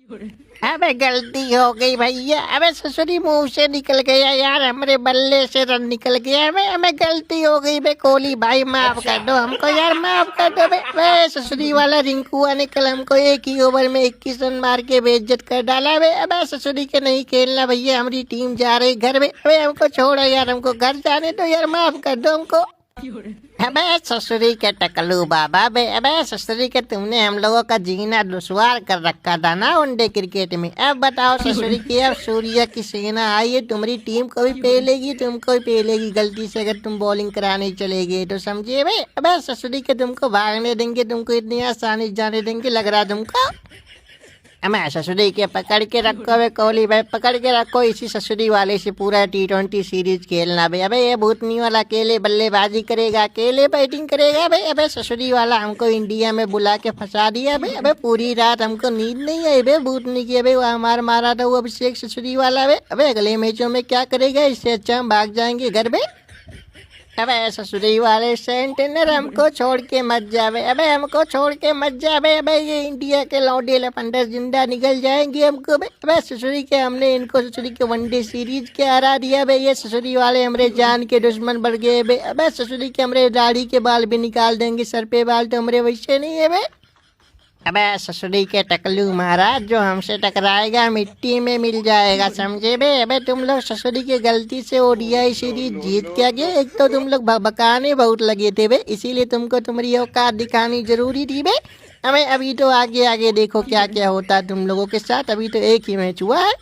अबे गलती हो गई भैया। अबे ससुरी मुंह से निकल गया यार, हमारे बल्ले से रन निकल गया। हमें हमें गलती हो गई बे। कोहली भाई माफ कर दो हमको यार, माफ कर दो बे। बे ससुरी वाला रिंकुआ ने कल हमको एक ही ओवर में 21 रन मार के बेइज्जत कर डाला बे। अबे ससुरी के नहीं खेलना भैया, हमारी टीम जा रही घर में। अबे हमको छोड़ो यार, हमको घर जाने दो यार, माफ कर दो हमको। अबे ससुरी के टकलू बाबा बे। अबे ससुरी के तुमने हम लोगों का जीना दुश्वार कर रखा था ना वनडे क्रिकेट में। अब बताओ ससुरी की, अब सूर्या की सेना आई है, तुम्हारी टीम को भी पेलेगी, तुमको भी पेलेगी। गलती से अगर तुम बॉलिंग कराने चले गए तो समझिए बे। अबे ससुरी के तुमको भागने देंगे, तुमको इतनी आसानी जाने देंगे लग रहा तुमको। हमें ससुरी के पकड़ के रखो बे कोहली भाई, पकड़ के रखो। इसी ससुरी वाले से पूरा T20 सीरीज खेलना बे। अबे ये भूतनी वाला अकेले बल्लेबाजी करेगा, अकेले बैटिंग करेगा बे। अबे ससुरी वाला हमको इंडिया में बुला के फंसा दिया बे। अबे पूरी रात हमको नींद नहीं आई बे भूतनी की। अबे वहाँ मारा था वो अभिषेक ससुरी वाला बे। अबे अगले मैचों में क्या करेगा, इससे अच्छा हम भाग जाएंगे घर पे। अबे ससुरी वाले सेंटेनर हमको छोड़ के मत जावे। अबे हमको छोड़ के मत जावे। अबे ये इंडिया के लौंडे लफंडर जिंदा निकल जाएंगे हमको बे। अबे ससुरी के हमने इनको ससुरी के वनडे सीरीज के हरा दिया बे। ये ससुरी वाले हमरे जान के दुश्मन बढ़ गए बे। अबे ससुरी के हमरे दाढ़ी के बाल भी निकाल देंगे, सर पे बाल तो हमरे वैसे नहीं है बे। अबे ससुरी के टकलू महाराज, जो हमसे टकराएगा मिट्टी में मिल जाएगा, समझे बे। अबे तुम लोग ससुरी की गलती से ODI सीरीज जीत के गए। एक तो तुम लोग बकाने बहुत लगे थे बे, इसीलिए तुमको तुम्हारी औकात दिखानी जरूरी थी बे। हमें अभी तो आगे आगे देखो क्या क्या होता है तुम लोगों के साथ। अभी तो एक ही मैच हुआ है।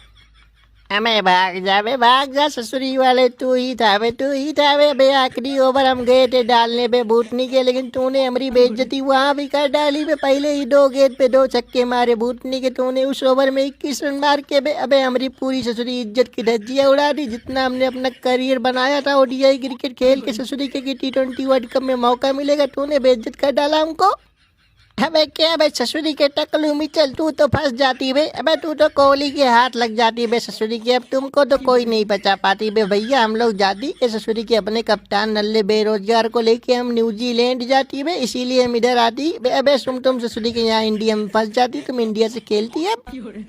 हमें भाग जा बे, भाग जा ससुरी वाले, तू ही था बे, तू ही था बे। बे आखिरी ओवर हम गए थे डालने बे भूतनी के, लेकिन तूने हमारी बेइज्जती वहाँ भी कर डाली बे। पहले ही 2 गेंद पे 2 छक्के मारे भूतनी के, तूने उस ओवर में 21 रन मार के बे। अबे हमारी पूरी ससुरी इज्जत की धज्जियाँ उड़ा दी। जितना हमने अपना करियर बनाया था ODI क्रिकेट खेल के ससुरी के T20 वर्ल्ड कप में मौका मिलेगा, तूने बेइज्जत कर डाला हमको। अबे क्या बे ससुरी के टकलू मिचल, तू तो फंस जाती बे। अबे तू तो कोहली के हाथ लग जाती बे ससुरी की। अब तुमको तो कोई नहीं बचा पाती बे भैया। हम लोग जाती के ससुरी के अपने कप्तान नल्ले बेरोजगार को लेके हम न्यूजीलैंड जाती बे, इसीलिए हम इधर आती बे। अबे तुम ससुरी के यहाँ इंडिया में फंस जाती, तुम इंडिया से खेलती अब।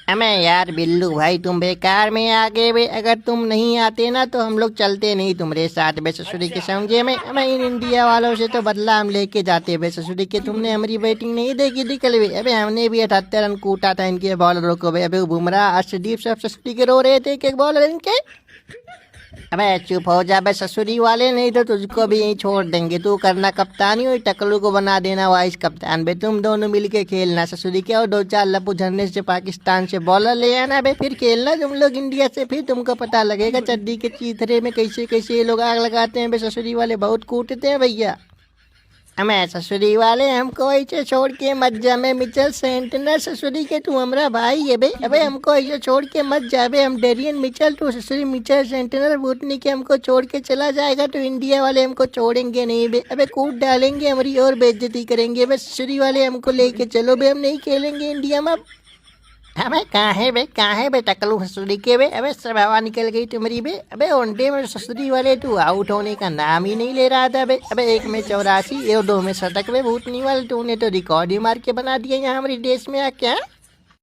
हमें यार बिल्लू भाई, तुम बेकार में आ गए बे। अगर तुम नहीं आते ना तो हम लोग चलते नहीं तुम्हारे साथ बे ससुरी के, समझे में। हमें इन इंडिया वालों से तो बदला हम लेके जाते बे ससुरी के। तुमने हमारी बैटिंग नहीं देखी थी कल बे। अबे हमने भी 78 रन कूटा था इनके बॉलरों को बे। अबे बुमराह अर्शदीप सब ससुरी के रो रहे थे एक बॉलर इनके। अबे चुप हो जा बे ससुरी वाले, नहीं तो तुझको भी यहीं छोड़ देंगे। तू करना कप्तानी और टकलू को बना देना वाइस कप्तान बे। तुम दोनों मिलके खेलना ससुरी के, और 2-4 लप्पू झरने से पाकिस्तान से बॉलर ले आना बे, फिर खेलना तुम लोग इंडिया से। फिर तुमको पता लगेगा चड्डी के चीथरे में कैसे कैसे ये लोग आग लगाते हैं बे। ससुरी वाले बहुत कूटते हैं भैया। हमें ससुरी वाले, हमको ऐसे छोड़ के मत जा। मैं मिचेल सेंटनर ससुरी के, तू हमारा भाई है बे। अबे हमको ऐसे छोड़ के मत जा बे। हम डेरियन मिचेल, तू ससुरी मिचेल सेंटनर भूतनी के। हमको छोड़ के चला जाएगा तो इंडिया वाले हमको छोड़ेंगे नहीं बे। अबे कूट डालेंगे हमारी और बेइज्जती करेंगे बे। ससुरी वाले हमको लेके चलो बे, हम नहीं खेलेंगे इंडिया में। अबे कहाँ है बे टकलू ससुरी के बे। अबे सब हवा निकल गई तुम्हारी बे। अबे वनडे में ससुरी वाले तू आउट होने का नाम ही नहीं ले रहा था बे। अबे 1 में 84 और 2 में शतक बे भूतनी वाले, तूने तो रिकॉर्ड ही मार के बना दिया यहाँ हमारी देश में आके।